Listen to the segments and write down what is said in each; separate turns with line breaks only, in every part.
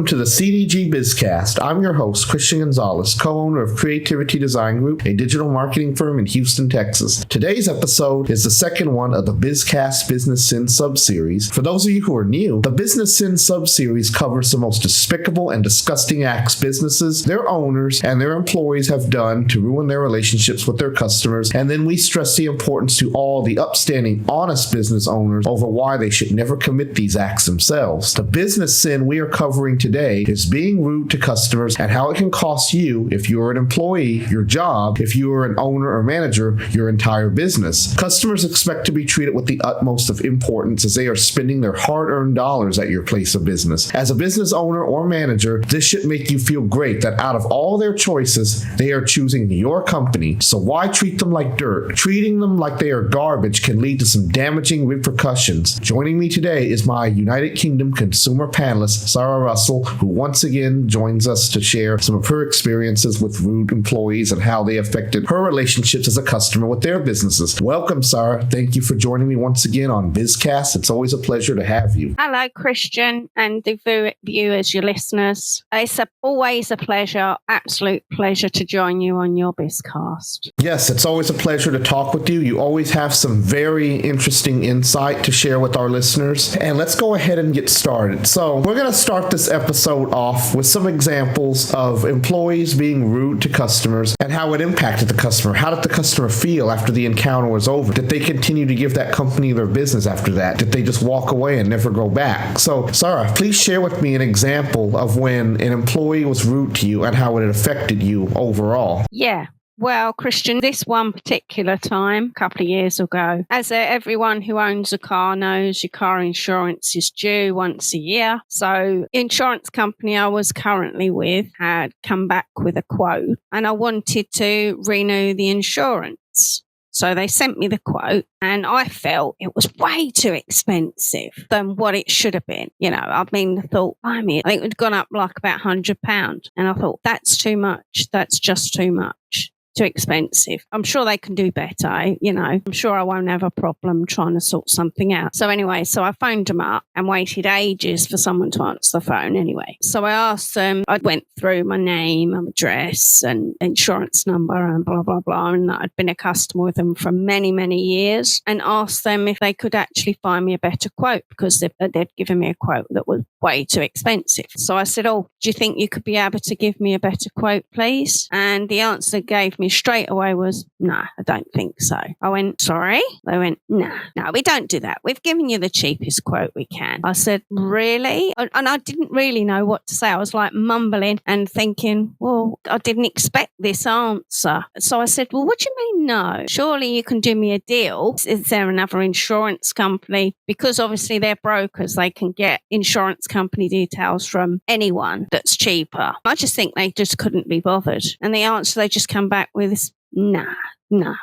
to the CDG BizCast. I'm your host, Christian Gonzalez, co-owner of Creativity Design Group, a digital marketing firm in Houston, Texas. Today's episode is the second one of the BizCast Business Sin subseries. For those of you who are new, the Business Sin subseries covers the most despicable and disgusting acts businesses, their owners, and their employees have done to ruin their relationships with their customers, and then we stress the importance to all the upstanding, honest business owners over why they should never commit these acts themselves. The business sin we are covering today is being rude to customers and how it can cost you, if you're an employee, your job, if you are an owner or manager, your entire business. Customers expect to be treated with the utmost of importance as they are spending their hard-earned dollars at your place of business. As a business owner or manager, this should make you feel great that out of all their choices, they are choosing your company. So why treat them like dirt? Treating them like they are garbage can lead to some damaging repercussions. Joining me today is my United Kingdom consumer panelist, Sara Russell, who once again joins us to share some of her experiences with rude employees and how they affected her relationships as a customer with their businesses. Welcome, Sara. Thank you for joining me once again on BizCast. It's always a pleasure to have you.
Hello, Christian, and the viewers, your listeners. It's always a pleasure, absolute pleasure to join you on your BizCast.
Yes, it's always a pleasure to talk with you. You always have some very interesting insight to share with our listeners. And let's go ahead and get started. So we're going to start this episode off with some examples of employees being rude to customers and how it impacted the customer. How did the customer feel after the encounter was over? Did they continue to give that company their business after that? Did they just walk away and never go back? So, Sara, please share with me an example of when an employee was rude to you and how it affected you overall.
Yeah. Well, Christian, this one particular time, a couple of years ago, as everyone who owns a car knows, your car insurance is due once a year. So insurance company I was currently with had come back with a quote and I wanted to renew the insurance. So they sent me the quote and I felt it was way too expensive than what it should have been. You know, I thought, I think it had gone up like about £100. And I thought, that's too much. That's just too much. Too expensive. I'm sure they can do better, you know. I'm sure I won't have a problem trying to sort something out. So anyway, I phoned them up and waited ages for someone to answer the phone anyway. So I asked them, I went through my name and address and insurance number and blah, blah, blah. And I'd been a customer with them for many, many years and asked them if they could actually find me a better quote because they'd given me a quote that was way too expensive. So I said, do you think you could be able to give me a better quote, please? And the answer they gave me straight away was, no, I don't think so. I went, sorry? They went, no, we don't do that. We've given you the cheapest quote we can. I said, really? And I didn't really know what to say. I was like mumbling and thinking, well, I didn't expect this answer. So I said, well, what do you mean no? Surely you can do me a deal. Is there another insurance company? Because obviously they're brokers. They can get insurance company details from anyone that's cheaper. I just think they just couldn't be bothered. And the answer they just come back with is, nah,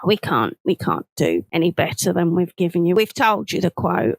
we can't do any better than we've given you. We've told you the quote.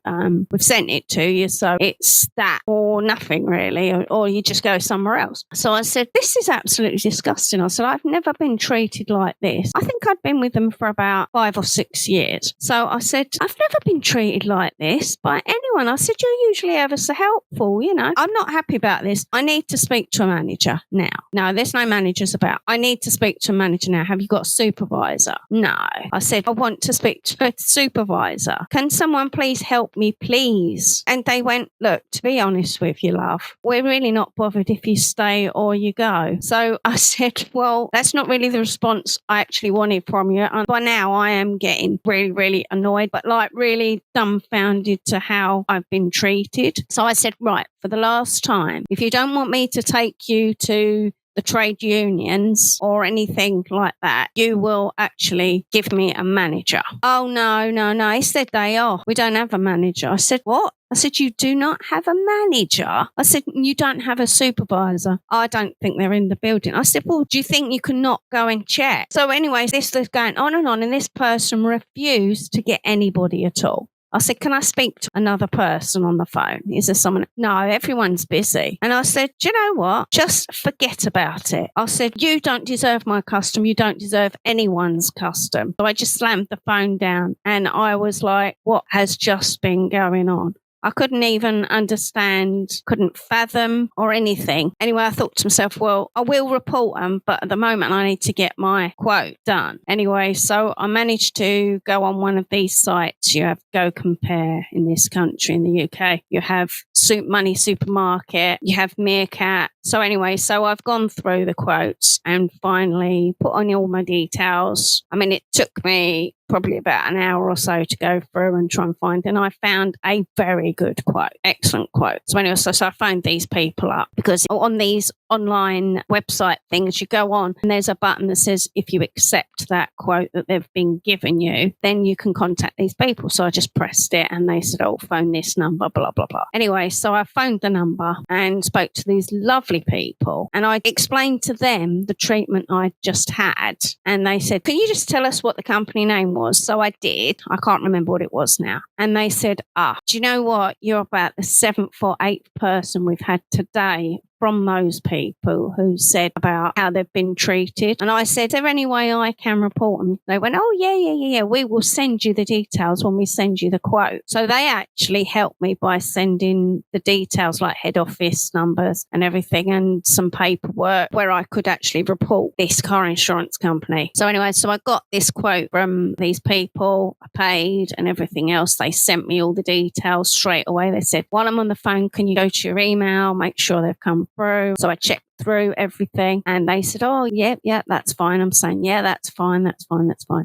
We've sent it to you. So it's that or nothing really, or you just go somewhere else. So I said, this is absolutely disgusting. I said, I've never been treated like this. I think I'd been with them for about 5 or 6 years. So I said, I've never been treated like this by anyone. I said, you're usually ever so helpful, you know. I'm not happy about this. I need to speak to a manager now. No, there's no managers about. I need to speak to a manager now. Have you got a supervisor? No. I said, I want to speak to a supervisor. Can someone please help me, please? And they went, look, to be honest with you, love, we're really not bothered if you stay or you go. So I said, well, that's not really the response I actually wanted from you. And by now I am getting really, really annoyed, but like really dumbfounded to how I've been treated. So I said, right, for the last time, if you don't want me to take you to the trade unions or anything like that, you will actually give me a manager. Oh, no. It's their day off. We don't have a manager. I said, what? I said, you do not have a manager? I said, you don't have a supervisor? I don't think they're in the building. I said, well, do you think you can not go and check? So anyways, this was going on, and this person refused to get anybody at all. I said, can I speak to another person on the phone? Is there someone? No, everyone's busy. And I said, do you know what? Just forget about it. I said, you don't deserve my custom. You don't deserve anyone's custom. So I just slammed the phone down and I was like, what has just been going on? I couldn't even understand, couldn't fathom or anything. Anyway, I thought to myself, well, I will report them, but at the moment I need to get my quote done. Anyway, so I managed to go on one of these sites. You have Go Compare in this country, in the UK. You have Money Supermarket. You have Meerkat. So anyway, so I've gone through the quotes and finally put on all my details. I mean, it took me probably about an hour or so to go through and try and find, and I found a very good quote, excellent quote. So anyway, so I phoned these people up, because on these online website things, you go on and there's a button that says if you accept that quote that they've been given you, then you can contact these people. So I just pressed it and they said, oh, phone this number, blah, blah, blah. Anyway, so I phoned the number and spoke to these lovely people, and I explained to them the treatment I just had, and they said, can you just tell us what the company name was? So I did. I can't remember what it was now. And they said, do you know what? You're about the 7th or 8th person we've had today from those people who said about how they've been treated. And I said, is there any way I can report them? They went, oh, yeah. We will send you the details when we send you the quote. So they actually helped me by sending the details, like head office numbers and everything, and some paperwork where I could actually report this car insurance company. So anyway, so I got this quote from these people, I paid and everything else. They sent me all the details straight away. They said, while I'm on the phone, can you go to your email, make sure they've come through? So I checked through everything and they said, oh, yeah, that's fine. I'm saying, yeah, that's fine.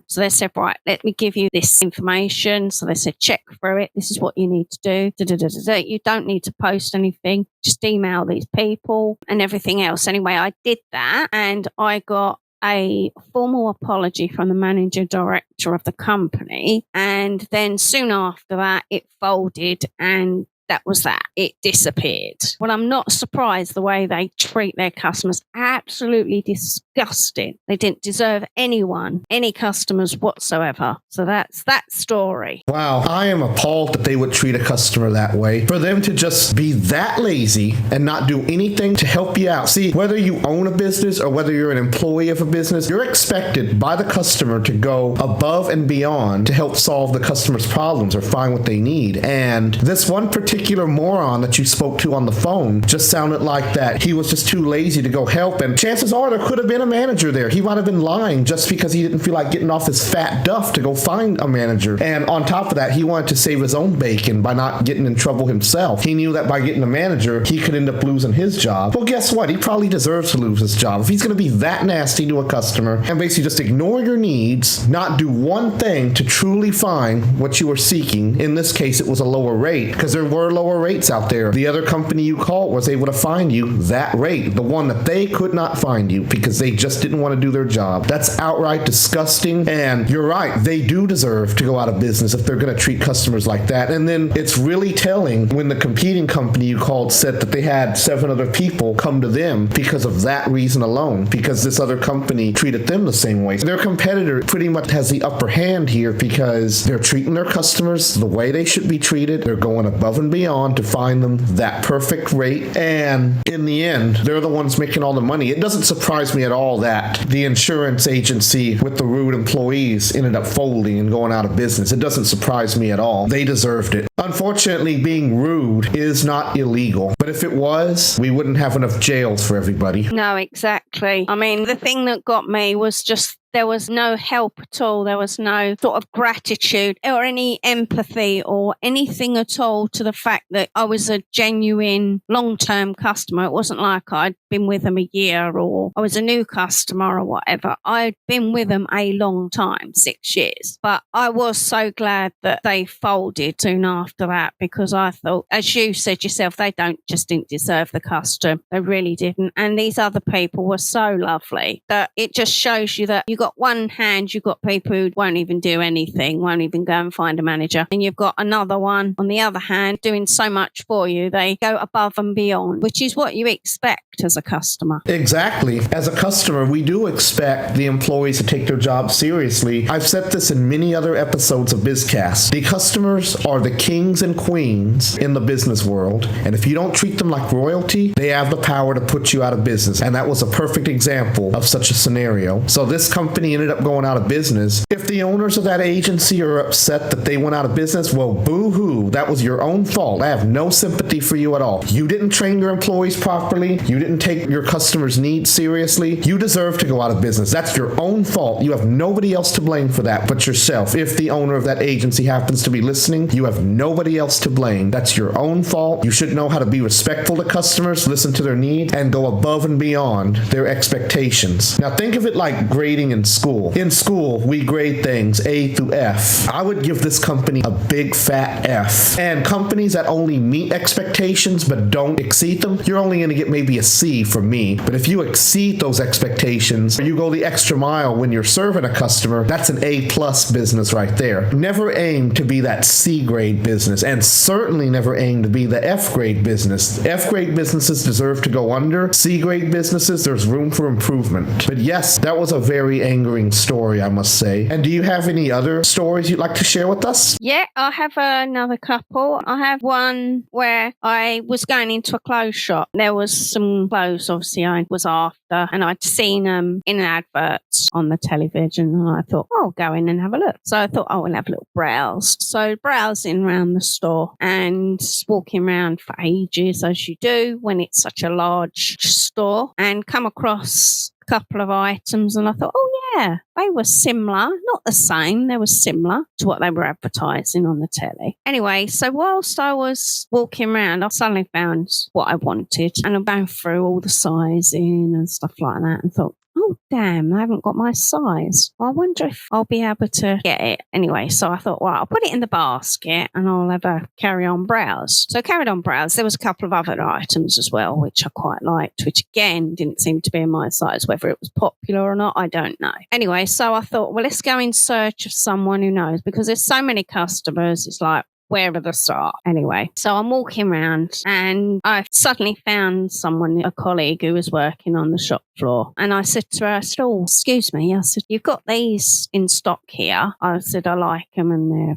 So they said, right, let me give you this information. So they said, check through it. This is what you need to do. You don't need to post anything. Just email these people and everything else. Anyway, I did that and I got a formal apology from the managing director of the company. And then soon after that, it folded and that was that. It disappeared. Well, I'm not surprised the way they treat their customers. Absolutely disgusting. They didn't deserve any customers whatsoever. So that's that story.
Wow, I am appalled that they would treat a customer that way. For them to just be that lazy and not do anything to help you out. See, whether you own a business or whether you're an employee of a business, you're expected by the customer to go above and beyond to help solve the customer's problems or find what they need. And this one particular moron that you spoke to on the phone just sounded like that he was just too lazy to go help, and chances are there could have been a manager there. He might have been lying just because he didn't feel like getting off his fat duff to go find a manager. And on top of that, he wanted to save his own bacon by not getting in trouble himself. He knew that by getting a manager, he could end up losing his job. Well, guess what? He probably deserves to lose his job. If he's going to be that nasty to a customer and basically just ignore your needs, not do one thing to truly find what you were seeking, in this case, it was a lower rate, because there were lower rates out there. The other company you called was able to find you that rate, the one that they could not find you because they just didn't want to do their job. That's outright disgusting. And you're right, they do deserve to go out of business if they're going to treat customers like that. And then it's really telling when the competing company you called said that they had 7 other people come to them because of that reason alone, because this other company treated them the same way. Their competitor pretty much has the upper hand here because they're treating their customers the way they should be treated. They're going above and beyond to find them that perfect rate. And in the end, they're the ones making all the money. It doesn't surprise me at all that the insurance agency with the rude employees ended up folding and going out of business. It doesn't surprise me at all. They deserved it. Unfortunately, being rude is not illegal. But if it was, we wouldn't have enough jails for everybody.
No, exactly. I mean, the thing that got me was just there was no help at all. There was no sort of gratitude or any empathy or anything at all to the fact that I was a genuine long-term customer. It wasn't like I'd been with them a year or I was a new customer or whatever. I'd been with them a long time, 6 years. But I was so glad that they folded soon after that, because I thought, as you said yourself, they didn't deserve the custom. They really didn't. And these other people were so lovely that it just shows you that you got one hand, you've got people who won't even do anything, won't even go and find a manager. And you've got another one, on the other hand, doing so much for you. They go above and beyond, which is what you expect as a customer.
Exactly. As a customer, we do expect the employees to take their job seriously. I've said this in many other episodes of BizCast. The customers are the kings and queens in the business world. And if you don't treat them like royalty, they have the power to put you out of business. And that was a perfect example of such a scenario. So this company company ended up going out of business. If the owners of that agency are upset that they went out of business, well, boo-hoo. That was your own fault. I have no sympathy for you at all. You didn't train your employees properly. You didn't take your customers' needs seriously. You deserve to go out of business. That's your own fault. You have nobody else to blame for that but yourself. If the owner of that agency happens to be listening, you have nobody else to blame. That's your own fault. You should know how to be respectful to customers, listen to their needs, and go above and beyond their expectations. Now think of it like grading in school. In school, we grade things A through F. I would give this company a big fat F. And companies that only meet expectations but don't exceed them, you're only going to get maybe a C from me. But if you exceed those expectations, or you go the extra mile when you're serving a customer, that's an A+ business right there. Never aim to be that C grade business, and certainly never aim to be the F grade business. F grade businesses deserve to go under. C grade businesses, there's room for improvement. But yes, that was a very angering story, I must say. And do you have any other stories you'd like to share with us?
Yeah, I have another couple. I have one where I was going into a clothes shop. There was some clothes, obviously, I was after, and I'd seen them in adverts on the television, and I thought, oh, I'll go in and have a look. So I thought, oh, we'll have a little browse. So browsing around the store and walking around for ages, as you do when it's such a large store, and come across a couple of items, and I thought, oh yeah, they were similar, not the same, they were similar to what they were advertising on the telly. Anyway, so whilst I was walking around, I suddenly found what I wanted, and I'm going through all the sizing and stuff like that, and thought, oh, damn, I haven't got my size. I wonder if I'll be able to get it. Anyway, so I thought, well, I'll put it in the basket and I'll have a carry on browse. So I carried on browse. There was a couple of other items as well, which I quite liked, which again didn't seem to be in my size. Whether it was popular or not, I don't know. Anyway, so I thought, well, let's go in search of someone who knows, because there's so many customers. It's like, where are the start? Anyway, so I'm walking around and I suddenly found someone, a colleague who was working on the shop floor. And I said to her, I said, oh, excuse me. I said, you've got these in stock here. I said, I like them and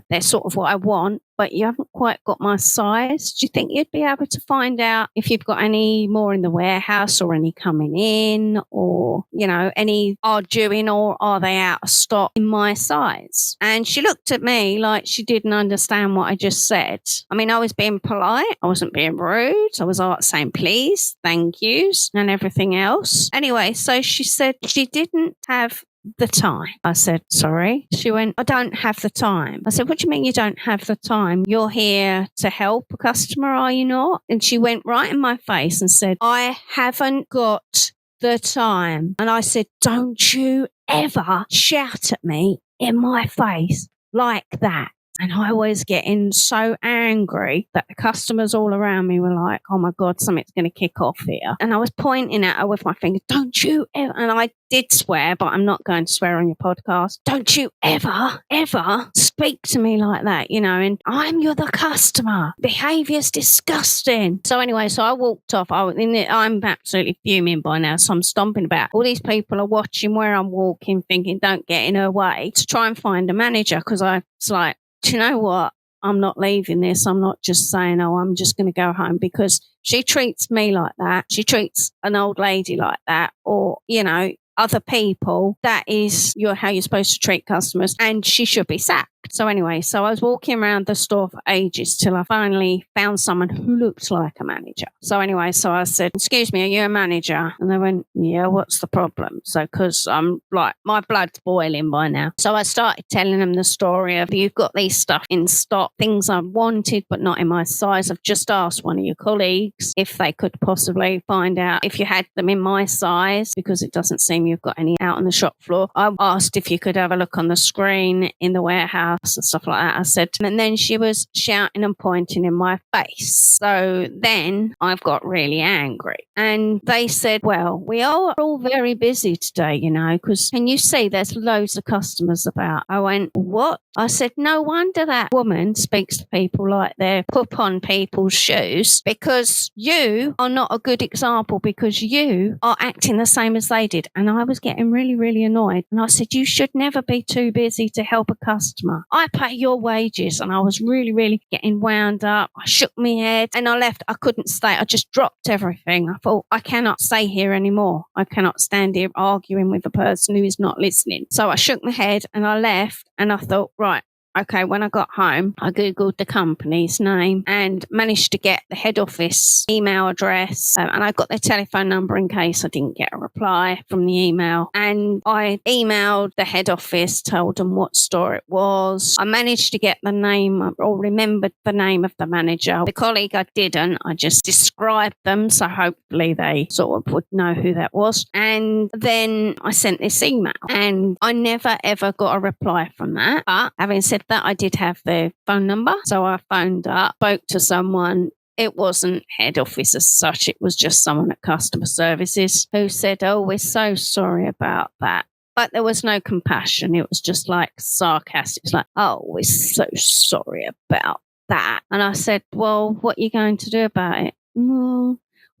they're sort of what I want, but you haven't quite got my size. Do you think you'd be able to find out if you've got any more in the warehouse or any coming in or, any are due in or are they out of stock in my size? And she looked at me like she didn't understand what I just said. I mean, I was being polite. I wasn't being rude. I was saying please, thank yous and everything else. Anyway, so she said she didn't have the time. I said, sorry. She went, I don't have the time. I said, what do you mean you don't have the time? You're here to help a customer, are you not? And she went right in my face and said, I haven't got the time. And I said, don't you ever shout at me in my face like that. And I was getting so angry that the customers all around me were like, oh my God, something's going to kick off here. And I was pointing at her with my finger, don't you ever, and I did swear, but I'm not going to swear on your podcast. Don't you ever speak to me like that, and you're the customer. Behaviour's disgusting. So anyway, so I walked off. I'm absolutely fuming by now. So I'm stomping about. All these people are watching where I'm walking, thinking, don't get in her way, to try and find a manager, because I was like, do you know what? I'm not leaving this. I'm not just saying, oh, I'm just going to go home, because she treats me like that. She treats an old lady like that, or, other people. That is how you're supposed to treat customers, and she should be sacked. So anyway, so I was walking around the store for ages till I finally found someone who looked like a manager. So anyway, so I said, excuse me, are you a manager? And they went, yeah, what's the problem? So, because I'm like, my blood's boiling by now. So I started telling them the story of, you've got these stuff in stock, things I wanted, but not in my size. I've just asked one of your colleagues if they could possibly find out if you had them in my size, because it doesn't seem you've got any out on the shop floor. I asked if you could have a look on the screen in the warehouse and stuff like that. I said, and then she was shouting and pointing in my face. So then I've got really angry, and they said, well, we are all very busy today, because can you see there's loads of customers about? I went, what? I said, no wonder that woman speaks to people like they're put on people's shoes, because you are not a good example, because you are acting the same as they did. And and I was getting really, really annoyed. And I said, you should never be too busy to help a customer. I pay your wages. And I was really, really getting wound up. I shook my head and I left. I couldn't stay. I just dropped everything. I thought, I cannot stay here anymore. I cannot stand here arguing with a person who is not listening. So I shook my head and I left, and I thought, right, okay, when I got home, I Googled the company's name and managed to get the head office email address. And I got their telephone number in case I didn't get a reply from the email. And I emailed the head office, told them what store it was. I managed to get the name or remembered the name of the manager. The colleague I didn't. I just described them. So hopefully they sort of would know who that was. And then I sent this email and I never ever got a reply from that. But having said that, I did have their phone number. So I phoned up, spoke to someone. It wasn't head office as such. It was just someone at customer services who said, oh, we're so sorry about that. But there was no compassion. It was just like sarcastic. It's like, oh, we're so sorry about that. And I said, well, what are you going to do about it?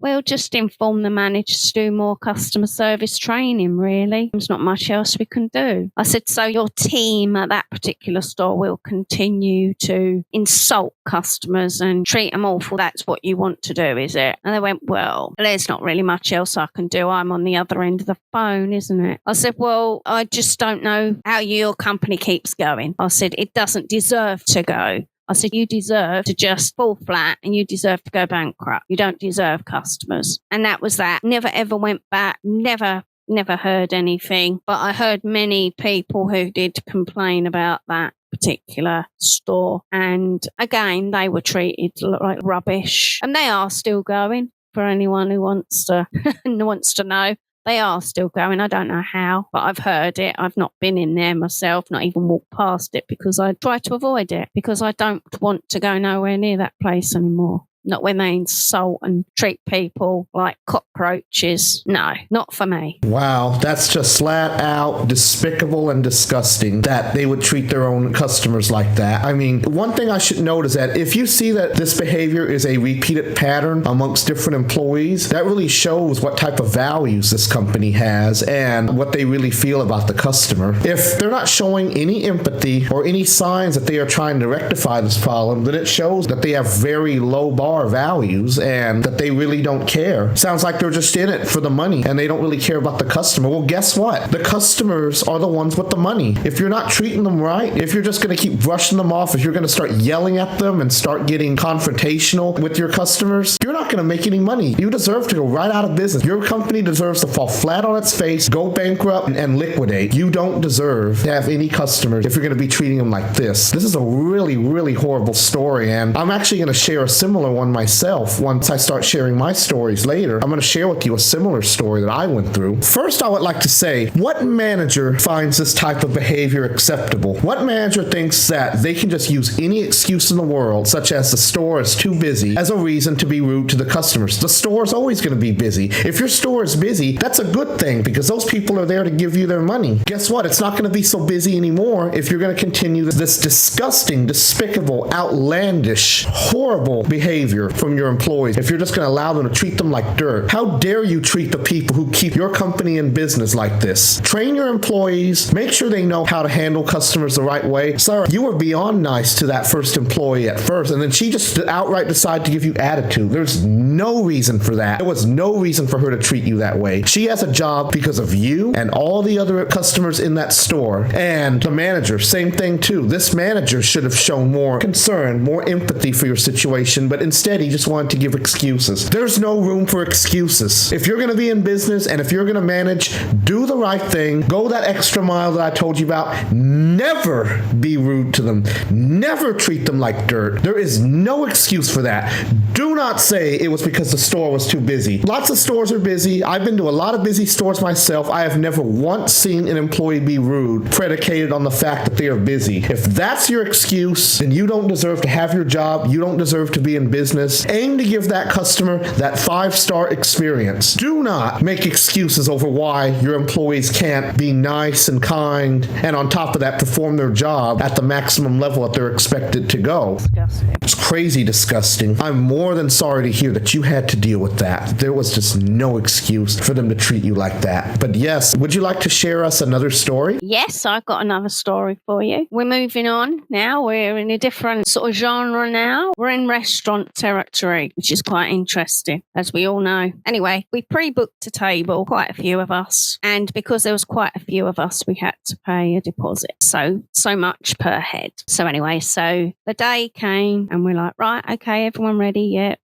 We'll just inform the managers to do more customer service training, really. There's not much else we can do. I said, so your team at that particular store will continue to insult customers and treat them awful. That's what you want to do, is it? And they went, well, there's not really much else I can do. I'm on the other end of the phone, isn't it? I said, well, I just don't know how your company keeps going. I said, it doesn't deserve to go. I said, you deserve to just fall flat and you deserve to go bankrupt. You don't deserve customers. And that was that. Never, ever went back. Never heard anything. But I heard many people who did complain about that particular store. And again, they were treated like rubbish. And they are still going, for anyone who wants to know. They are still going. I don't know how, but I've heard it. I've not been in there myself, not even walked past it, because I try to avoid it, because I don't want to go nowhere near that place anymore. Not when they insult and treat people like cockroaches. No, not for me.
Wow, that's just flat out despicable and disgusting that they would treat their own customers like that. I mean, one thing I should note is that if you see that this behavior is a repeated pattern amongst different employees, that really shows what type of values this company has and what they really feel about the customer. If they're not showing any empathy or any signs that they are trying to rectify this problem, then it shows that they have very low bar values and that they really don't care. Sounds like they're just in it for the money and they don't really care about the customer. Well, guess what? The customers are the ones with the money. If you're not treating them right, if you're just going to keep brushing them off, if you're going to start yelling at them and start getting confrontational with your customers, you're not going to make any money. You deserve to go right out of business. Your company deserves to fall flat on its face, go bankrupt, and liquidate. You don't deserve to have any customers if you're going to be treating them like this. This is a really, really horrible story, and I'm actually going to share a similar one myself. Once I start sharing my stories later, I'm going to share with you a similar story that I went through. First, I would like to say, what manager finds this type of behavior acceptable? What manager thinks that they can just use any excuse in the world, such as the store is too busy, as a reason to be rude to the customers? The store is always going to be busy. If your store is busy, that's a good thing because those people are there to give you their money. Guess what? It's not going to be so busy anymore if you're going to continue this disgusting, despicable, outlandish, horrible behavior from your employees, if you're just going to allow them to treat them like dirt. How dare you treat the people who keep your company in business like this? Train your employees, make sure they know how to handle customers the right way. Sara, you were beyond nice to that first employee at first, and then she just outright decided to give you attitude. There's no reason for that. There was no reason for her to treat you that way. She has a job because of you and all the other customers in that store. And the manager, same thing too. This manager should have shown more concern, more empathy for your situation, but instead he just wanted to give excuses. There's no room for excuses. If you're going to be in business and if you're going to manage, do the right thing. Go that extra mile that I told you about. Never be rude to them. Never treat them like dirt. There is no excuse for that. Do not say it was because the store was too busy. Lots of stores are busy. I've been to a lot of busy stores myself. I have never once seen an employee be rude, predicated on the fact that they are busy. If that's your excuse, then you don't deserve to have your job. You don't deserve to be in business. business, aim to give that customer that 5-star experience. Do not make excuses over why your employees can't be nice and kind, and on top of that, perform their job at the maximum level that they're expected to go.
Disgusting.
It's crazy disgusting. I'm more than sorry to hear that you had to deal with that. There was just no excuse for them to treat you like that. But yes, would you like to share us another story?
Yes, I've got another story for you. We're moving on now. We're in a different sort of genre now. We're in restaurant territory, which is quite interesting, as we all know. Anyway, we pre-booked a table, quite a few of us. And because there was quite a few of us, we had to pay a deposit. So much per head. So anyway, so the day came and we're like, right, okay, everyone ready? Yeah.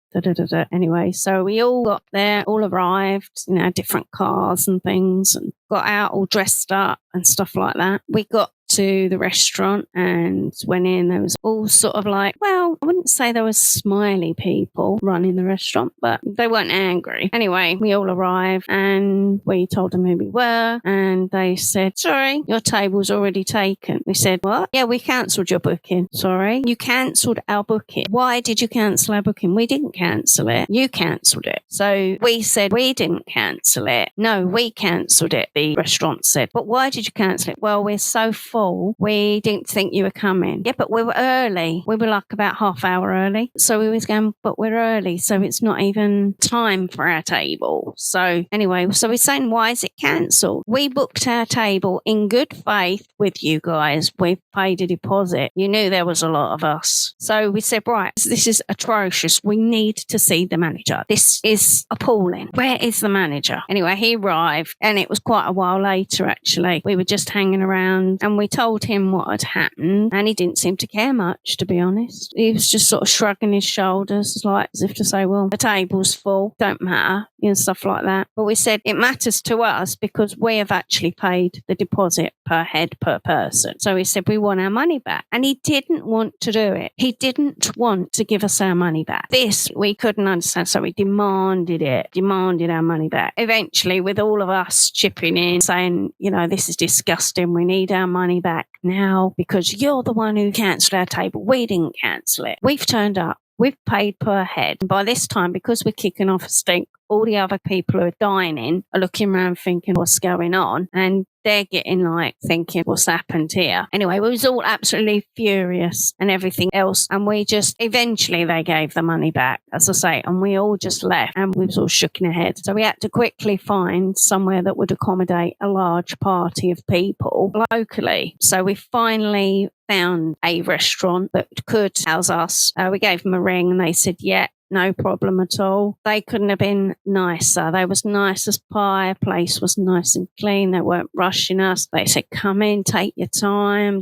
Anyway, so we all got there, all arrived, different cars and things, and got out all dressed up and stuff like that. We got to the restaurant and went in. There was all sort of like, well, I wouldn't say there was smiley people running the restaurant, but they weren't angry. Anyway, we all arrived and we told them who we were, and they said, sorry, your table's already taken. We said, what? Yeah, we cancelled your booking. Sorry, you cancelled our booking. Why did you cancel our booking? We didn't cancel it. You cancelled it. So we said, we didn't cancel it. No, we cancelled it, the restaurant said. But why did you cancel it? Well, we're so full, we didn't think you were coming. Yeah, but we were early. We were like about half hour early. So we was going, but we're early, so it's not even time for our table. So anyway, so we're saying, why is it cancelled? We booked our table in good faith with you guys. We paid a deposit. You knew there was a lot of us. So we said, right, this is atrocious. We need to see the manager. This is appalling. Where is the manager? Anyway, he arrived, and it was quite a while later, actually. We were just hanging around, and we told him what had happened, and he didn't seem to care much, to be honest. He was just sort of shrugging his shoulders, like as if to say, well, the table's full, don't matter, stuff like that. But we said it matters to us because we have actually paid the deposit per head per person. So we said we want our money back, and he didn't want to do it. He didn't want to give us our money back. This we couldn't understand, so we demanded our money back. Eventually, with all of us chipping in, saying, this is disgusting, we need our money back now because you're the one who cancelled our table. We didn't cancel it. We've turned up. We've paid per head. And by this time, because we're kicking off a stink, all the other people who are dining are looking around thinking, what's going on? And they're getting thinking, what's happened here? Anyway, we was all absolutely furious and everything else. And we just, eventually they gave the money back, as I say, and we all just left and we was all shaking our head. So we had to quickly find somewhere that would accommodate a large party of people locally. So we finally found a restaurant that could house us. We gave them a ring and they said, yeah, no problem at all. They couldn't have been nicer. They was nice as pie. Place was nice and clean. They weren't rushing us. They said, come in, take your time,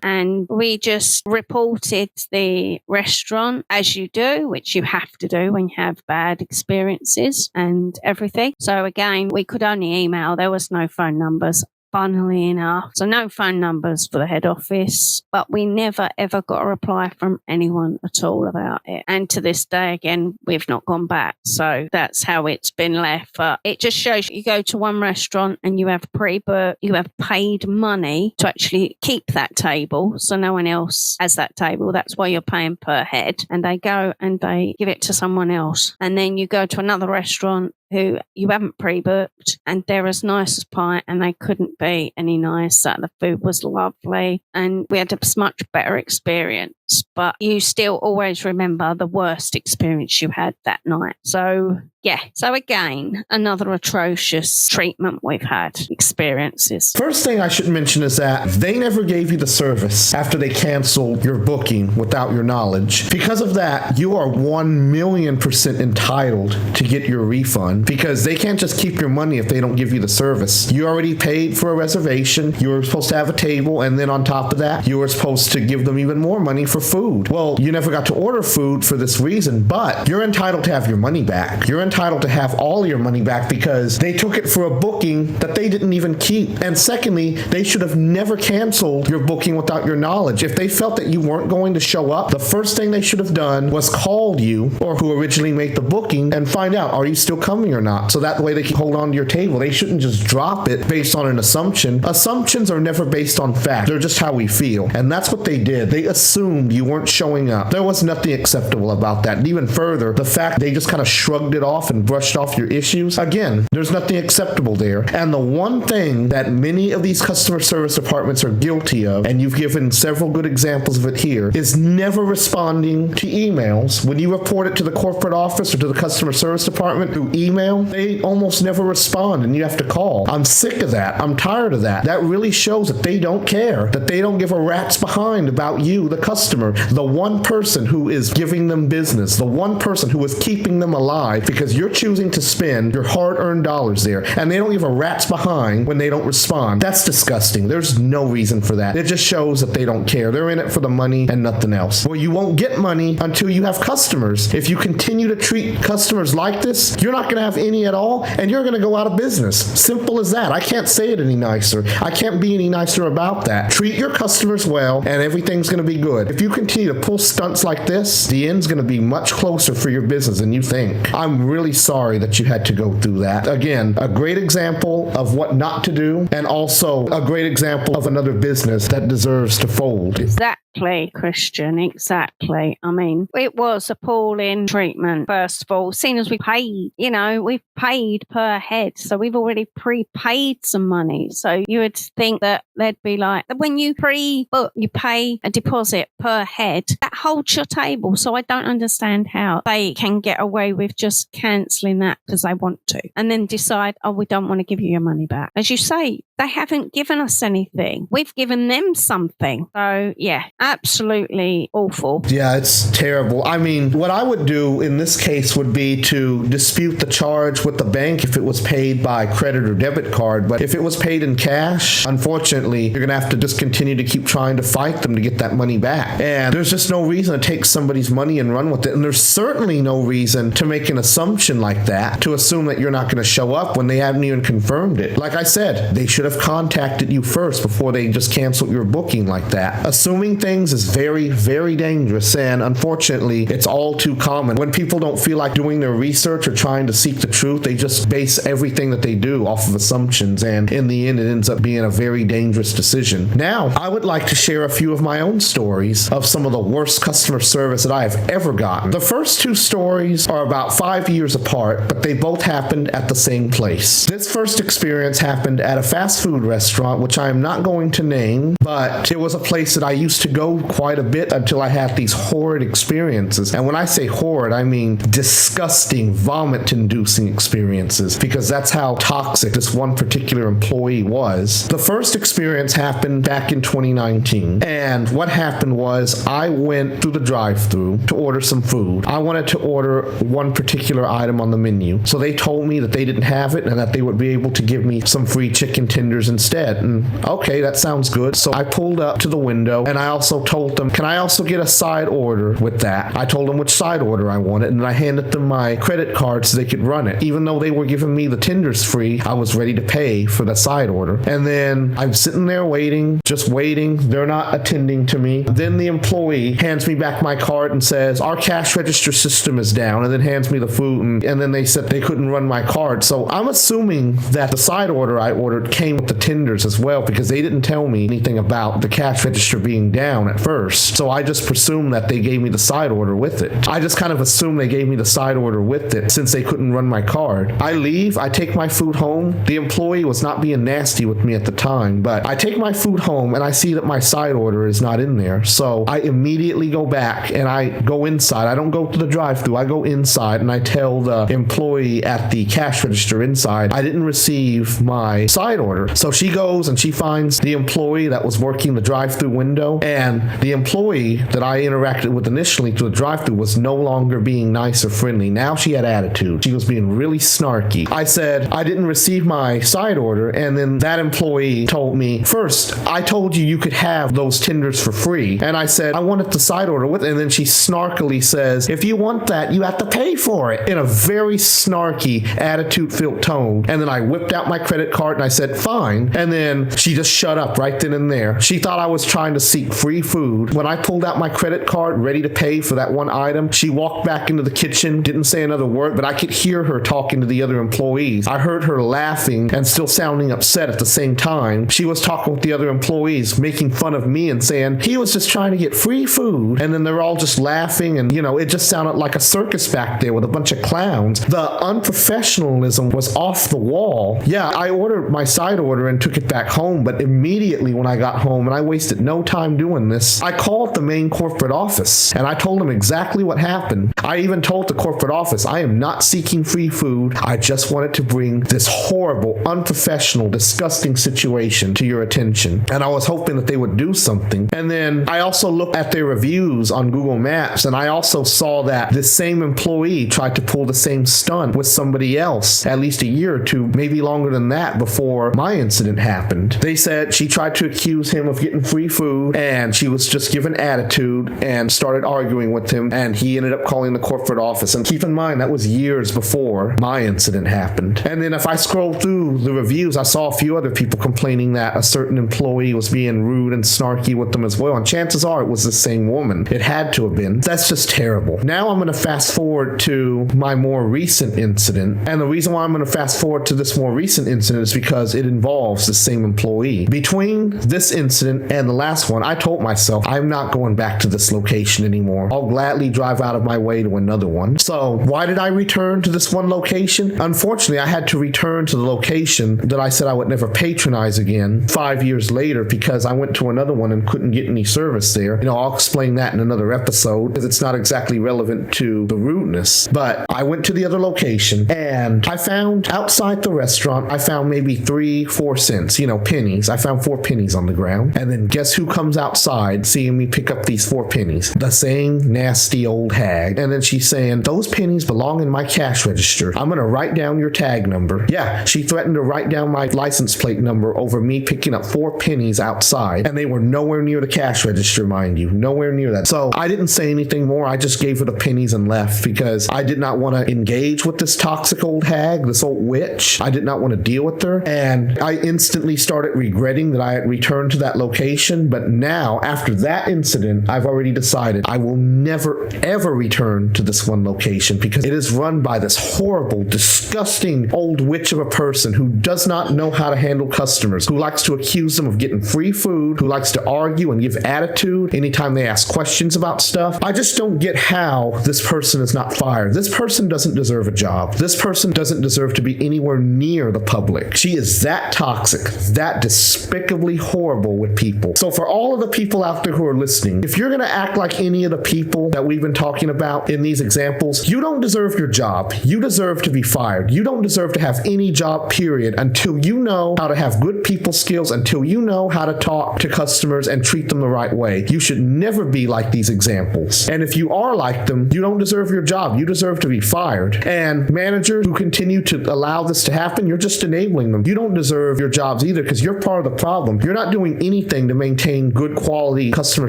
And we just reported the restaurant, as you do, which you have to do when you have bad experiences and everything. So again, we could only email. There was no phone numbers. Funnily enough. So no phone numbers for the head office, but we never ever got a reply from anyone at all about it. And to this day, again, we've not gone back. So that's how it's been left. But it just shows you go to one restaurant and you have pre-booked, you have paid money to actually keep that table. So no one else has that table. That's why you're paying per head. And they go and they give it to someone else. And then you go to another restaurant who you haven't pre-booked, and they're as nice as pie, and they couldn't be any nicer. The food was lovely, and we had a much better experience. But you still always remember the worst experience you had that night. So, yeah. So again, another atrocious treatment we've had, experiences.
First thing I should mention is that they never gave you the service after they canceled your booking without your knowledge. Because of that, you are 1,000,000% entitled to get your refund because they can't just keep your money if they don't give you the service. You already paid for a reservation. You were supposed to have a table, and then on top of that, you were supposed to give them even more money for food. Well, you never got to order food for this reason, but you're entitled to have your money back. You're entitled to have all your money back because they took it for a booking that they didn't even keep. And secondly, they should have never canceled your booking without your knowledge. If they felt that you weren't going to show up, the first thing they should have done was called you or who originally made the booking and find out, are you still coming or not? So that way they can hold on to your table. They shouldn't just drop it based on an assumption. Assumptions are never based on fact. They're just how we feel. And that's what they did. They assumed you weren't showing up. There was nothing acceptable about that. And even further, the fact they just kind of shrugged it off and brushed off your issues, again, there's nothing acceptable there. And the one thing that many of these customer service departments are guilty of, and you've given several good examples of it here, is never responding to emails. When you report it to the corporate office or to the customer service department through email, they almost never respond and you have to call. I'm sick of that. I'm tired of that. That really shows that they don't care, that they don't give a rat's behind about you, the customer, the one person who is giving them business, the one person who is keeping them alive because you're choosing to spend your hard-earned dollars there, and they don't give a rat's behind when they don't respond. That's disgusting. There's no reason for that. It just shows that they don't care. They're in it for the money and nothing else. Well, you won't get money until you have customers. If you continue to treat customers like this, you're not going to have any at all, and you're going to go out of business. Simple as that. I can't say it any nicer. I can't be any nicer about that. Treat your customers well, and everything's going to be good. If you continue to pull stunts like this, the end's going to be much closer for your business than you think. I'm really sorry that you had to go through that. Again, a great example of what not to do, and also a great example of another business that deserves to fold.
Exactly, Christian, exactly. I mean, it was appalling treatment, first of all, seeing as we paid, we've paid per head, so we've already prepaid some money. So you would think that they'd be like, when you pre-book, you pay a deposit per head, that holds your table. So I don't understand how they can get away with just cancelling that because they want to, and then decide, we don't want to give you your money back. As you say, they haven't given us anything. We've given them something. So yeah, absolutely awful.
Yeah, it's terrible. I mean, what I would do in this case would be to dispute the charge with the bank if it was paid by credit or debit card. But if it was paid in cash, unfortunately, you're going to have to just continue to keep trying to fight them to get that money back. And there's just no reason to take somebody's money and run with it. And there's certainly no reason to make an assumption like that, to assume that you're not going to show up when they haven't even confirmed it. Like I said, they should have contacted you first before they just canceled your booking like that. Assuming things is very, very dangerous, and unfortunately, it's all too common. When people don't feel like doing their research or trying to seek the truth, they just base everything that they do off of assumptions, and in the end, it ends up being a very dangerous decision. Now, I would like to share a few of my own stories of some of the worst customer service that I have ever gotten. The first two stories are about 5 years apart, but they both happened at the same place. This first experience happened at a fast food restaurant, which I am not going to name, but it was a place that I used to go quite a bit until I had these horrid experiences. And when I say horrid, I mean disgusting, vomit-inducing experiences, because that's how toxic this one particular employee was. The first experience happened back in 2019, and what happened was I went through the drive-thru to order some food. I wanted to order one particular item on the menu, so they told me that they didn't have it and that they would be able to give me some free chicken tenders instead. And okay, that sounds good. So I pulled up to the window and I also told them, can I also get a side order with that? I told them which side order I wanted, and I handed them my credit card so they could run it. Even though they were giving me the tenders free, I was ready to pay for the side order. And then I'm sitting there waiting, just waiting. They're not attending to me. Then the employee hands me back my card and says, our cash register system is down, and then hands me the food, and then they said they couldn't run my card. So I'm assuming that the side order I ordered came with the tenders as well, because they didn't tell me anything about the cash register being down at first. So I just presumed that they gave me the side order with it. I just kind of assumed they gave me the side order with it since they couldn't run my card. I leave, I take my food home. The employee was not being nasty with me at the time, but I take my food home and I see that my side order is not in there. So I immediately go back and I go inside. I don't go to the drive-thru. I go inside and I tell the employee at the cash register inside, I didn't receive my side order. So she goes and she finds the employee that was working the drive-thru window, and And the employee that I interacted with initially through the drive-thru was no longer being nice or friendly. Now she had attitude. She was being really snarky. I said, I didn't receive my side order, and then that employee told me, first, I told you could have those tenders for free. And I said, I wanted the side order with it. And then she snarkily says, if you want that, you have to pay for it, in a very snarky, attitude-filled tone. And then I whipped out my credit card and I said, fine. And then she just shut up right then and there. She thought I was trying to seek free food. When I pulled out my credit card, ready to pay for that one item, she walked back into the kitchen, didn't say another word, but I could hear her talking to the other employees. I heard her laughing and still sounding upset at the same time. She was talking with the other employees, making fun of me and saying he was just trying to get free food. And then they're all just laughing, and it just sounded like a circus back there with a bunch of clowns. The unprofessionalism was off the wall. Yeah, I ordered my side order and took it back home, but immediately when I got home, and I wasted no time doing this, I called the main corporate office and I told them exactly what happened. I even told the corporate office, I am not seeking free food. I just wanted to bring this horrible, unprofessional, disgusting situation to your attention. And I was hoping that they would do something. And then I also looked at their reviews on Google Maps, and I also saw that this same employee tried to pull the same stunt with somebody else at least a year or two, maybe longer than that, before my incident happened. They said she tried to accuse him of getting free food, and she was just given attitude and started arguing with him, and he ended up calling the corporate office. And keep in mind, that was years before my incident happened. And then if I scrolled through the reviews, I saw a few other people complaining that a certain employee was being rude and snarky with them as well. And chances are it was the same woman. It had to have been. That's just terrible. Now I'm going to fast forward to my more recent incident. And the reason why I'm going to fast forward to this more recent incident is because it involves the same employee. Between this incident and the last one, I told myself I'm not going back to this location anymore. I'll gladly drive out of my way to another one. So why did I return to this one location? Unfortunately, I had to return to the location that I said I would never patronize again 5 years later because I went to another one and couldn't get any service there. I'll explain that in another episode because it's not exactly relevant to the rudeness. But I went to the other location and I found outside the restaurant, I found maybe 3-4 cents, pennies. I found 4 pennies on the ground. And then guess who comes outside seeing me pick up these 4 pennies? The same nasty old hag. And then she's saying, those pennies belong in my cash register. I'm going to write down your tag number. Yeah, she threatened to write down my license plate number over me picking up 4 pennies outside. And they were nowhere near the cash register, mind you. Nowhere near that. So I didn't say anything more. I just gave her the pennies and left because I did not want to engage with this toxic old hag, this old witch. I did not want to deal with her. And I instantly started regretting that I had returned to that location. But now, after that incident, I've already decided I will never, ever return to this one location because it is run by this horrible, disgusting old witch of a person who does not know how to handle customers, who likes to accuse them of getting free food, who likes to argue and give attitude anytime they ask questions about stuff. I just don't get how this person is not fired. This person doesn't deserve a job. This person doesn't deserve to be anywhere near the public. She is that toxic, that despicably horrible with people. So for all of the people out there who are listening, if you're going to act like any of the people that we've been talking about in these examples, you don't deserve your job. You deserve to be fired. You don't deserve to have any job, period, until you know how to have good people skills, until you know how to talk to customers and treat them the right way. You should never be like these examples. And if you are like them, you don't deserve your job. You deserve to be fired. And managers who continue to allow this to happen, you're just enabling them. You don't deserve your jobs either because you're part of the problem. You're not doing anything to maintain good quality customer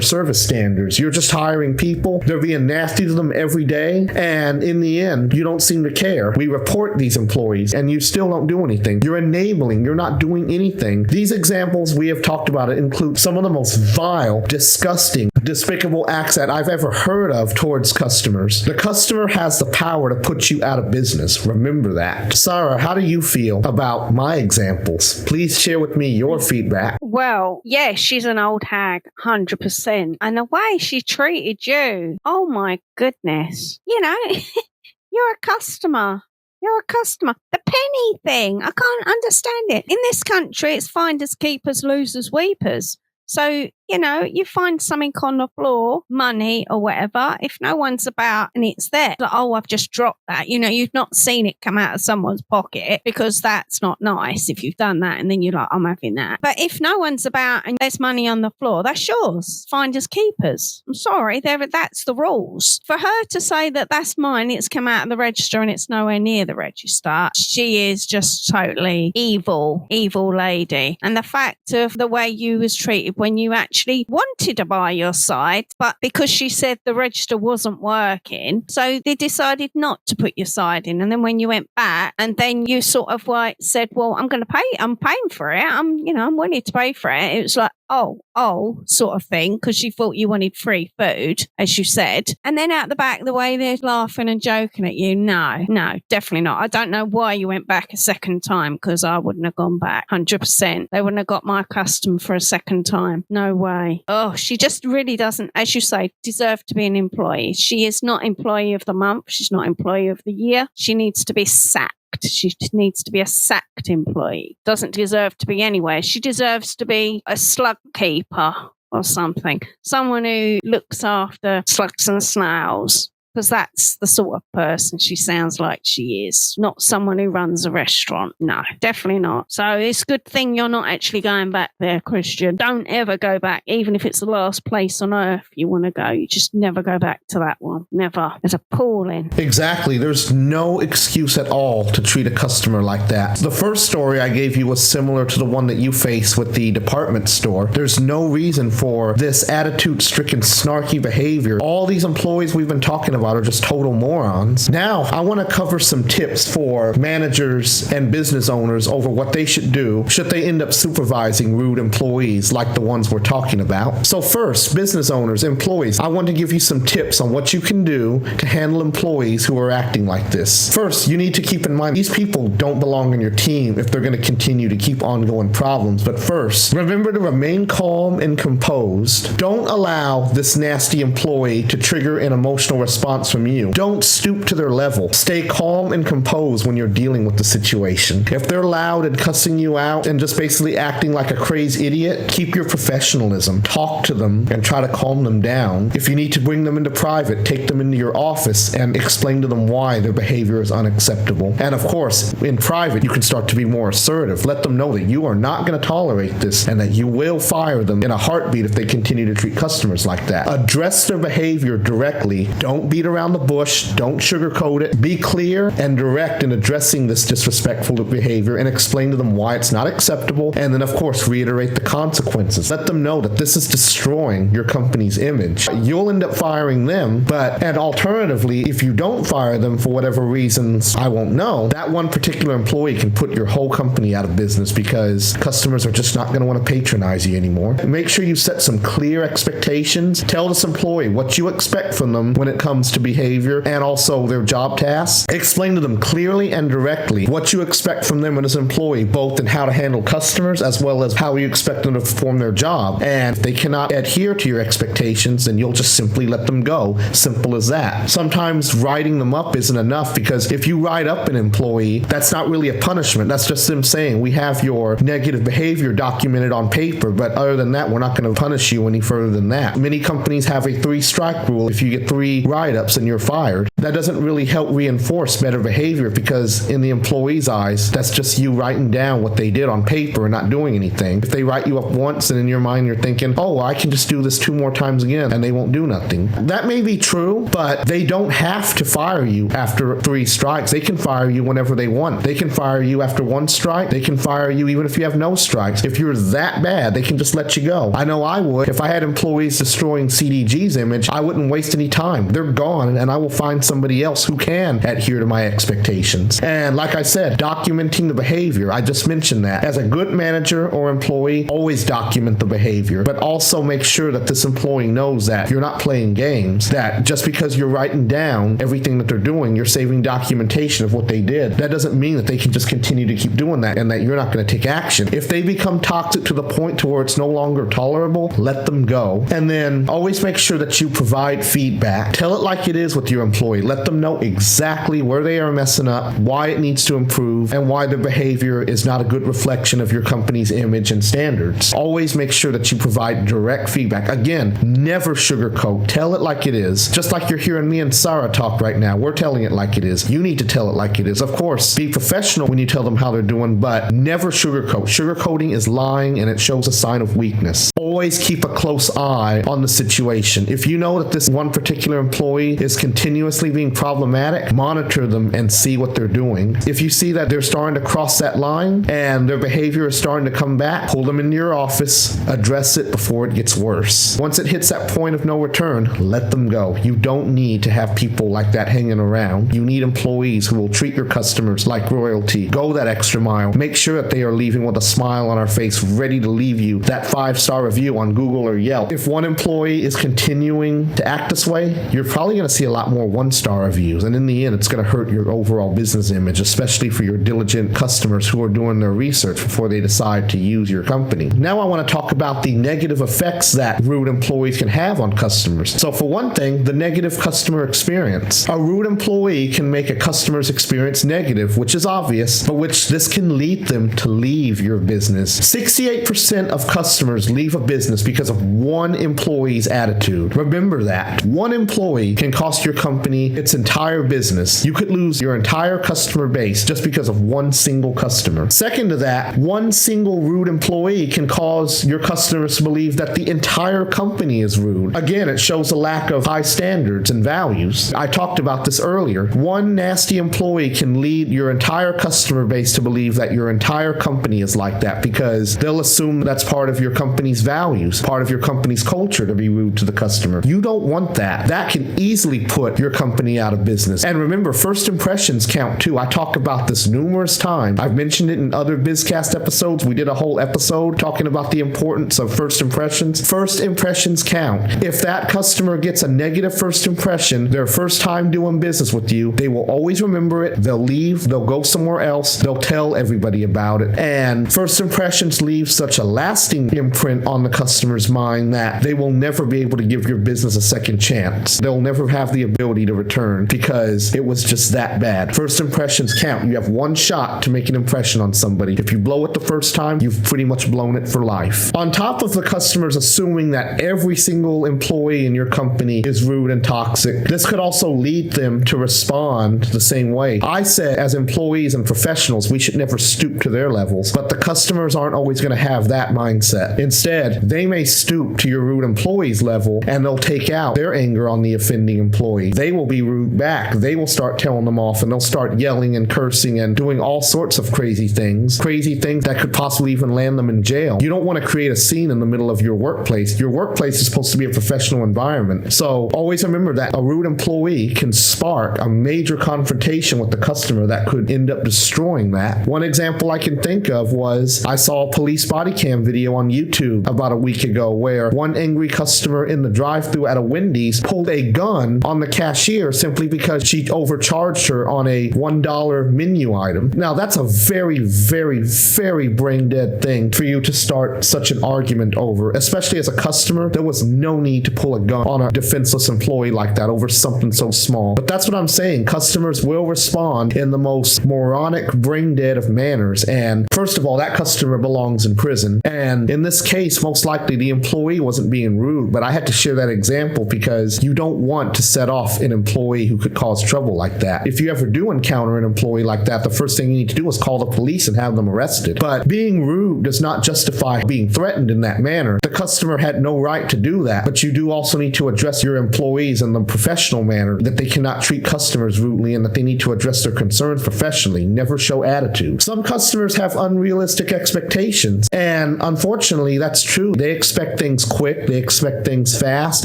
service standards. You're just hiring people. They're being nasty to them every day. And in the end, you don't seem to care. We report these employees and you still don't do anything. You're enabling. You're not doing anything. These examples we have talked about include some of the most vile, disgusting, despicable acts that I've ever heard of towards customers. The customer has the power to put you out of business. Remember that. Sara, how do you feel about my examples? Please share with me your feedback.
Well, yeah, she's an old hag, 100%. And the way she treated you, oh my goodness. You're a customer. You're a customer. The penny thing, I can't understand it. In this country, it's finders, keepers, losers, weepers. So you find something on the floor, money or whatever, if no one's about and it's there, like, oh, I've just dropped that. You've not seen it come out of someone's pocket, because that's not nice if you've done that and then you're like, I'm having that. But if no one's about and there's money on the floor, that's yours. Finders keepers. I'm sorry, that's the rules. For her to say that that's mine, it's come out of the register and it's nowhere near the register, she is just totally evil lady. And the fact of the way you was treated when you actually wanted to buy your site, but because she said the register wasn't working, so they decided not to put your site in. And then when you went back and then you sort of like said, well, I'm paying for it. I'm willing to pay for it. It was like, oh, sort of thing, because she thought you wanted free food, as you said. And then out the back, the way they're laughing and joking at you, no, definitely not. I don't know why you went back a second time, because I wouldn't have gone back 100%. They wouldn't have got my custom for a second time. No way. Oh, she just really doesn't, as you say, deserve to be an employee. She is not employee of the month. She's not employee of the year. She needs to be sacked. She needs to be a sacked employee. Doesn't deserve to be anywhere. She deserves to be a slug keeper or something. Someone who looks after slugs and snails. Because that's the sort of person she sounds like she is. Not someone who runs a restaurant. No, definitely not. So it's a good thing you're not actually going back there, Christian. Don't ever go back, even if it's the last place on earth you want to go. You just never go back to that one. Never. It's appalling.
Exactly. There's no excuse at all to treat a customer like that. The first story I gave you was similar to the one that you face with the department store. There's no reason for this attitude-stricken, snarky behavior. All these employees we've been talking about are just total morons. Now, I want to cover some tips for managers and business owners over what they should do should they end up supervising rude employees like the ones we're talking about. So first, business owners, employees, I want to give you some tips on what you can do to handle employees who are acting like this. First, you need to keep in mind these people don't belong in your team if they're going to continue to keep ongoing problems. But first, remember to remain calm and composed. Don't allow this nasty employee to trigger an emotional response from you. Don't stoop to their level. Stay calm and composed when you're dealing with the situation. If they're loud and cussing you out and just basically acting like a crazy idiot, keep your professionalism. Talk to them and try to calm them down. If you need to bring them into private, take them into your office and explain to them why their behavior is unacceptable. And of course, in private, you can start to be more assertive. Let them know that you are not going to tolerate this and that you will fire them in a heartbeat if they continue to treat customers like that. Address their behavior directly. Don't beat around the bush. Don't sugarcoat it. Be clear and direct in addressing this disrespectful behavior and explain to them why it's not acceptable, and then of course reiterate the consequences. Let them know that this is destroying your company's image. You'll end up firing them, and alternatively, if you don't fire them for whatever reasons I won't know, that one particular employee can put your whole company out of business because customers are just not going to want to patronize you anymore. Make sure you set some clear expectations. Tell this employee what you expect from them when it comes to behavior and also their job tasks. Explain to them clearly and directly what you expect from them as an employee, both in how to handle customers as well as how you expect them to perform their job. And if they cannot adhere to your expectations, then you'll just simply let them go. Simple as that. Sometimes writing them up isn't enough, because if you write up an employee, that's not really a punishment. That's just them saying, we have your negative behavior documented on paper, but other than that, we're not going to punish you any further than that. Many companies have a 3-strike rule. If you get 3 write-ups and you're fired, that doesn't really help reinforce better behavior, because in the employee's eyes, that's just you writing down what they did on paper and not doing anything. If they write you up once and in your mind you're thinking, oh, I can just do this 2 more times again, and they won't do nothing. That may be true, but they don't have to fire you after 3 strikes. They can fire you whenever they want. They can fire you after 1 strike. They can fire you even if you have no strikes. If you're that bad, they can just let you go. I know I would. If I had employees destroying CDG's image, I wouldn't waste any time. They're gone, and I will find somebody else who can adhere to my expectations. And like I said, documenting the behavior. I just mentioned that. As a good manager or employee, always document the behavior, but also make sure that this employee knows that you're not playing games, that just because you're writing down everything that they're doing, you're saving documentation of what they did. That doesn't mean that they can just continue to keep doing that and that you're not going to take action. If they become toxic to the point to where it's no longer tolerable, let them go. And then always make sure that you provide feedback. Tell it like it is with your employee. Let them know exactly where they are messing up, why it needs to improve, and why their behavior is not a good reflection of your company's image and standards. Always make sure that you provide direct feedback. Again, never sugarcoat. Tell it like it is. Just like you're hearing me and Sara talk right now. We're telling it like it is. You need to tell it like it is. Of course, be professional when you tell them how they're doing, but never sugarcoat. Sugarcoating is lying, and it shows a sign of weakness. Always keep a close eye on the situation. If you know that this one particular employee is continuously being problematic, monitor them and see what they're doing. If you see that they're starting to cross that line and their behavior is starting to come back, pull them into your office, address it before it gets worse. Once it hits that point of no return, let them go. You don't need to have people like that hanging around. You need employees who will treat your customers like royalty. Go that extra mile. Make sure that they are leaving with a smile on our face, ready to leave you that 5-star review on Google or Yelp. If one employee is continuing to act this way, you're probably going to see a lot more 1-star reviews. And in the end, it's going to hurt your overall business image, especially for your diligent customers who are doing their research before they decide to use your company. Now I want to talk about the negative effects that rude employees can have on customers. So for one thing, the negative customer experience. A rude employee can make a customer's experience negative, which is obvious, but which this can lead them to leave your business. 68% of customers leave a business because of one employee's attitude. Remember that. One employee can cost your company its entire business. You could lose your entire customer base just because of one single customer. Second to that, one single rude employee can cause your customers to believe that the entire company is rude. Again, it shows a lack of high standards and values. I talked about this earlier. One nasty employee can lead your entire customer base to believe that your entire company is like that because they'll assume that's part of your company's values, part of your company's culture to be rude to the customer. You don't want that. That can easily put your company out of business. And remember, first impressions count too. I talk about this numerous times. I've mentioned it in other BizCast episodes. We did a whole episode talking about the importance of first impressions. First impressions count. If that customer gets a negative first impression, their first time doing business with you, they will always remember it. They'll leave. They'll go somewhere else. They'll tell everybody about it. And first impressions leave such a lasting imprint on the customer's mind that they will never be able to give your business a second chance. They'll never have the ability to return because it was just that bad. First impressions count. You have one shot to make an impression on somebody. If you blow it the first time, you've pretty much blown it for life. On top of the customers assuming that every single employee in your company is rude and toxic, this could also lead them to respond the same way. I said as employees and professionals, we should never stoop to their levels, but the customers aren't always going to have that mindset. Instead, they may stoop to your rude employee's level and they'll take out their anger on the offending employee. They will be rude back. They will start telling them off and they'll start yelling and cursing and doing all sorts of crazy things that could possibly even land them in jail. You don't want to create a scene in the middle of your workplace. Your workplace is supposed to be a professional environment. So always remember that a rude employee can spark a major confrontation with the customer that could end up destroying that. One example I can think of was I saw a police body cam video on YouTube about a week ago where one angry customer in the drive-thru at a Wendy's pulled a gun on the cashier simply because she overcharged her on a $1 menu item. Now that's a very, very, very brain-dead thing for you to start such an argument over, especially as a customer. There was no need to pull a gun on a defenseless employee like that over something so small. But that's what I'm saying. Customers will respond in the most moronic, brain-dead of manners. And first of all, that customer belongs in prison. And in this case, most likely the employee wasn't being rude, but I had to share that example because you don't want to set off an employee who could cause trouble like that. If you ever do encounter an employee like that, the first thing you need to do is call the police and have them arrested. But being rude does not justify being threatened in that manner. The customer had no right to do that, but you do also need to address your employees in the professional manner, that they cannot treat customers rudely and that they need to address their concerns professionally. Never show attitude. Some customers have unrealistic expectations, and unfortunately, that's true. They expect things quick, they expect things fast,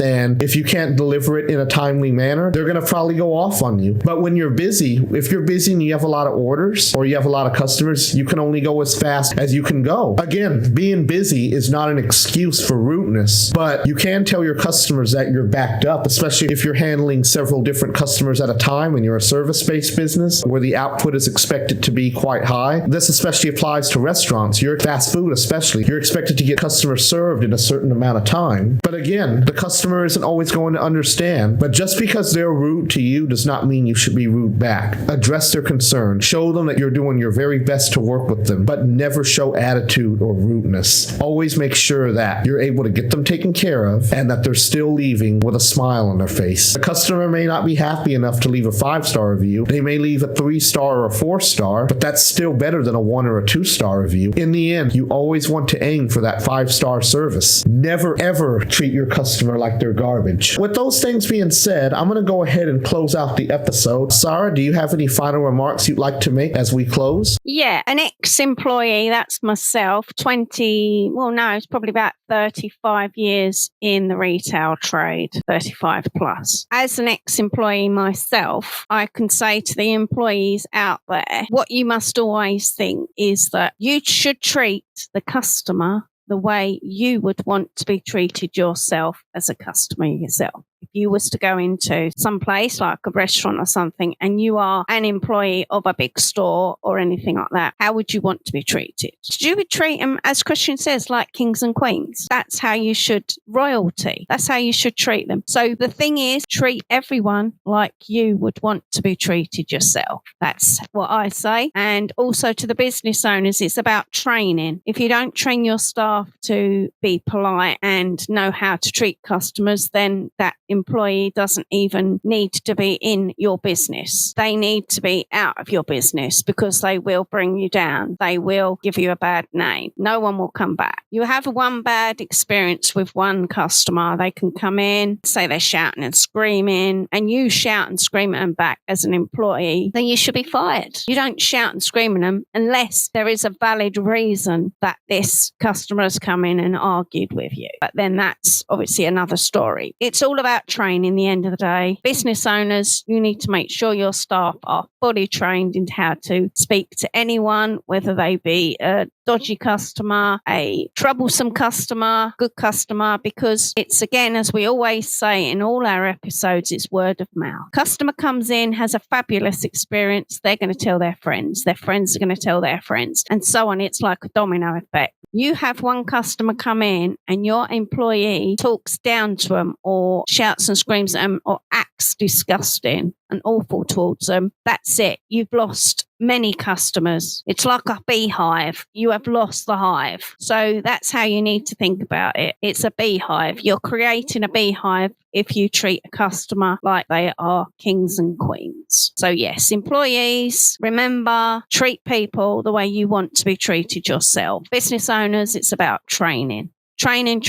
and if you can't deliver it in a timely manner, they're going to probably go off on you. But when you're busy, if you're busy and you have a lot of orders or you have a lot of customers, you can only go as fast as you can go. Again, being busy is not an excuse for rudeness, but you can tell your customers that you're backed up, especially if you're handling several different customers at a time and you're a service-based business where the output is expected to be quite high. This especially applies to restaurants. You're fast food especially. You're expected to get customers served in a certain amount of time. But again, the customer isn't always going to understand. But just because they're rude rude to you does not mean you should be rude back. Address their concern. Show them that you're doing your very best to work with them, but never show attitude or rudeness. Always make sure that you're able to get them taken care of and that they're still leaving with a smile on their face. The customer may not be happy enough to leave a 5-star review. They may leave a 3-star or a 4-star, but that's still better than a 1 or a 2-star review. In the end, you always want to aim for that 5-star service. Never ever treat your customer like they're garbage. With those things being said, I'm going to go ahead and close out the episode. Sarah, do you have any final remarks you'd like to make as we close?
Yeah, an ex-employee, that's myself, it's probably about 35 years in the retail trade, 35 plus. As an ex-employee myself, I can say to the employees out there, what you must always think is that you should treat the customer the way you would want to be treated yourself as a customer yourself. If you was to go into some place like a restaurant or something and you are an employee of a big store or anything like that, how would you want to be treated? You would treat them, as Christian says, like kings and queens. That's how you should, royalty. That's how you should treat them. So the thing is, treat everyone like you would want to be treated yourself. That's what I say. And also to the business owners, it's about training. If you don't train your staff to be polite and know how to treat customers, then that employee doesn't even need to be in your business. They need to be out of your business because they will bring you down. They will give you a bad name. No one will come back. You have one bad experience with one customer. They can come in, say they're shouting and screaming, and you shout and scream at them back as an employee, then you should be fired. You don't shout and scream at them unless there is a valid reason that this customer has come in and argued with you. But then that's obviously another story. It's all about training. The end of the day, business owners, you need to make sure your staff are fully trained in how to speak to anyone, whether they be a dodgy customer, a troublesome customer, good customer, because it's, again, as we always say in all our episodes, it's word of mouth. Customer comes in, has a fabulous experience, they're going to tell their friends are going to tell their friends, and so on. It's like a domino effect. You have one customer come in and your employee talks down to them or shouts and screams at them or acts disgusting and awful towards them. That's it. You've lost many customers. It's like a beehive. You have lost the hive. So that's how you need to think about it. It's a beehive. You're creating a beehive if you treat a customer like they are kings and queens. So yes, employees, remember, treat people the way you want to be treated yourself. Business owners, it's about training. Training.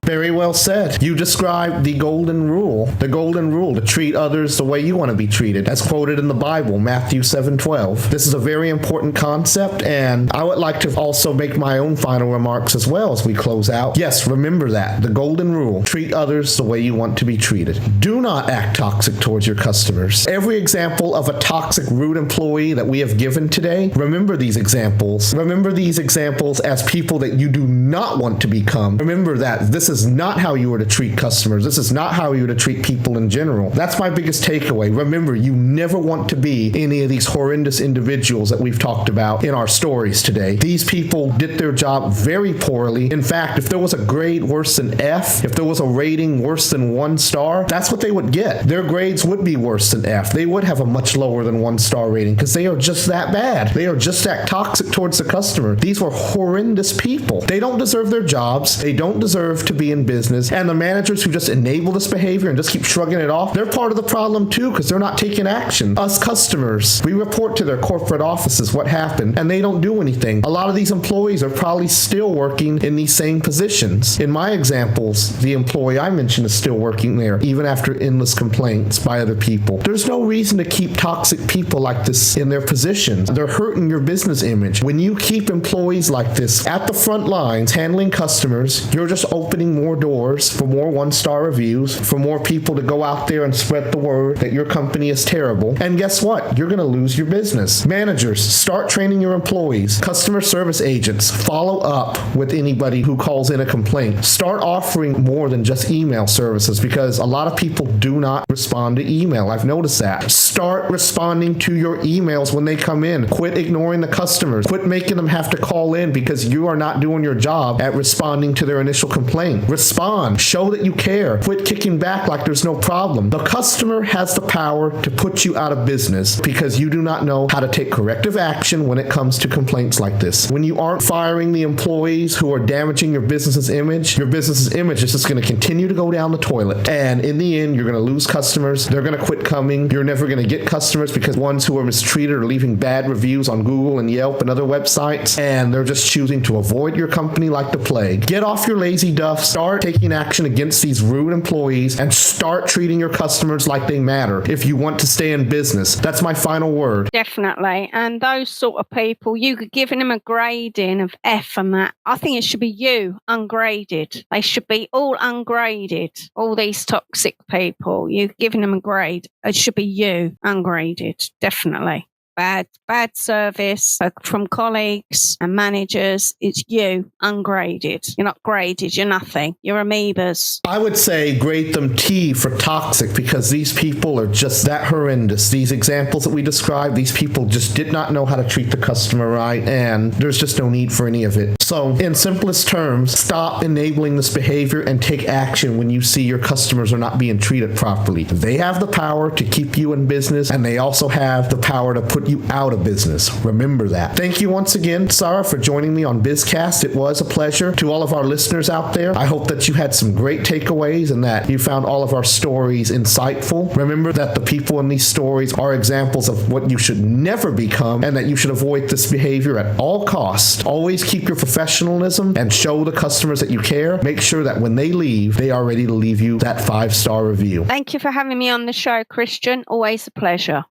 Very well said. You described the golden rule to treat others the way you want to be treated, as quoted in the Bible, Matthew 7:12. This is a very important concept, and I would like to also make my own final remarks as well as we close out. Yes, remember that. The golden rule, treat others the way you want to be treated. Do not act toxic towards your customers. Every example of a toxic, rude employee that we have given today, remember these examples. Remember these examples as people that you do not want to become. Remember that this is not how you are to treat customers. This is not how you are to treat people in general. That's my biggest takeaway. Remember, you never want to be any of these horrendous individuals that we've talked about in our stories today. These people did their job very poorly. In fact, if there was a grade worse than F, if there was a rating worse than 1 star, that's what they would get. Their grades would be worse than F. They would have a much lower than 1 star rating because they are just that bad. They are just that toxic towards the customer. These were horrendous people. They don't deserve their jobs. They don't deserve to be in business. And the managers who just enable this behavior and just keep shrugging it off, they're part of the problem too because they're not taking action. Us customers, we report to their corporate offices what happened and they don't do anything. A lot of these employees are probably still working in these same positions. In my examples, the employee I mentioned is still working there even after endless complaints by other people. There's no reason to keep toxic people like this in their positions. They're hurting your business image. When you keep employees like this at the front lines handling customers, you're just opening more doors for more 1-star reviews, for more people to go out there and spread the word that your company is terrible. And guess what? You're going to lose your business. Managers, start training your employees. Customer service agents, follow up with anybody who calls in a complaint. Start offering more than just email services because a lot of people do not respond to email. I've noticed that. Start responding to your emails when they come in. Quit ignoring the customers. Quit making them have to call in because you are not doing your job at responding responding to their initial complaint. Respond. Show that you care. Quit kicking back like there's no problem. The customer has the power to put you out of business because you do not know how to take corrective action when it comes to complaints like this. When you aren't firing the employees who are damaging your business's image is just going to continue to go down the toilet. And in the end, you're going to lose customers. They're going to quit coming. You're never going to get customers because ones who are mistreated are leaving bad reviews on Google and Yelp and other websites, and they're just choosing to avoid your company like the plague. Get off your lazy duff. Start taking action against these rude employees and start treating your customers like they matter if you want to stay in business. That's my final word.
Definitely. And those sort of people, you could giving them a grading of F and that. I think it should be you, ungraded. They should be all ungraded. All these toxic people, you're giving them a grade. It should be you, ungraded. Definitely. Bad service from colleagues and managers. It's you, ungraded. You're not graded. You're nothing. You're amoebas.
I would say grade them T for toxic because these people are just that horrendous. These examples that we described, these people just did not know how to treat the customer right, and there's just no need for any of it. So, in simplest terms, stop enabling this behavior and take action when you see your customers are not being treated properly. They have the power to keep you in business, and they also have the power to put you out of business. Remember that. Thank you once again, Sara, for joining me on BizCast. It was a pleasure. To all of our listeners out there, I hope that you had some great takeaways and that you found all of our stories insightful. Remember that the people in these stories are examples of what you should never become and that you should avoid this behavior at all costs. Always keep your professionalism and show the customers that you care. Make sure that when they leave, they are ready to leave you that 5-star review.
Thank you for having me on the show, Christian. Always a pleasure.